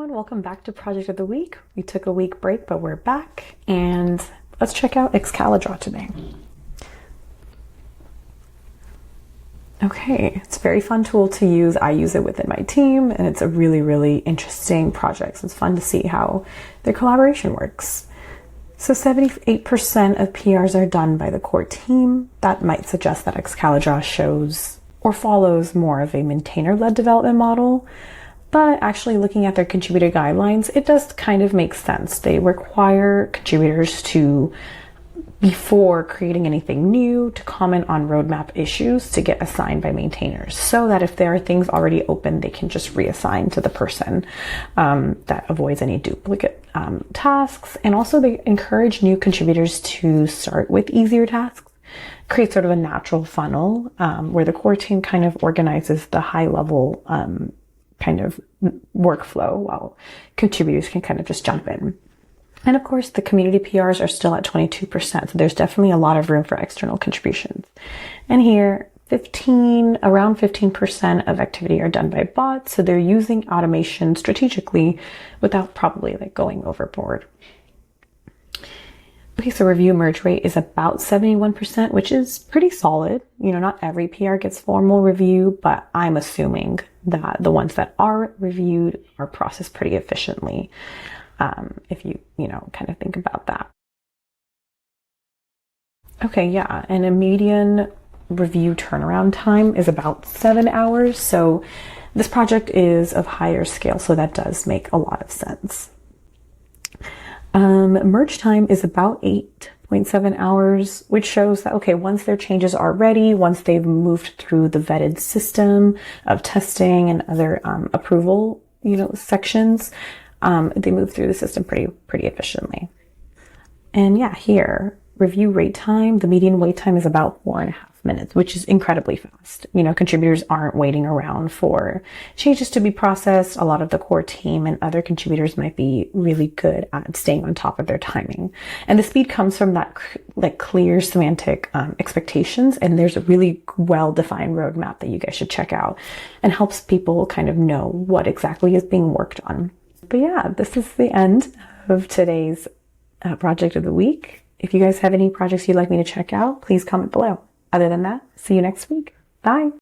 everyone, welcome back to Project of the Week. We took a week break, but we're back, and let's check out Excalidraw today. Okay, it's a very fun tool to use. I use it within my team, and it's a really interesting project. So it's fun to see how their collaboration works. So 78% of PRs are done by the core team. That might suggest that Excalidraw shows or follows more of a maintainer-led development model. But actually looking at their contributor guidelines, it does kind of make sense. They require contributors to, before creating anything new, to comment on roadmap issues to get assigned by maintainers, so that if there are things already open, they can just reassign to the person. That avoids any duplicate tasks. And also they encourage new contributors to start with easier tasks, create sort of a natural funnel where the core team kind of organizes the high level kind of workflow while contributors can kind of just jump in. And of course, the community PRs are still at 22%, so there's definitely a lot of room for external contributions. And here, around 15% of activity are done by bots, so they're using automation strategically without probably going overboard. Okay, so review merge rate is about 71%, which is pretty solid. You know, not every PR gets formal review, but I'm assuming that the ones that are reviewed are processed pretty efficiently. If you kind of think about that. Okay, yeah, and a median review turnaround time is about 7 hours. So this project is of higher scale, so that does make a lot of sense. Merge time is about 8.7 hours, which shows that, okay, once their changes are ready, once they've moved through the vetted system of testing and other approval, sections, they move through the system pretty efficiently. And yeah, here, review wait time, the median wait time is about 4.5 minutes, which is incredibly fast. Contributors aren't waiting around for changes to be processed. A lot of the core team and other contributors might be really good at staying on top of their timing. And the speed comes from that clear semantic expectations. And there's a really well-defined roadmap that you guys should check out and helps people kind of know what exactly is being worked on. But yeah, this is the end of today's project of the week. If you guys have any projects you'd like me to check out, please comment below. Other than that, see you next week. Bye.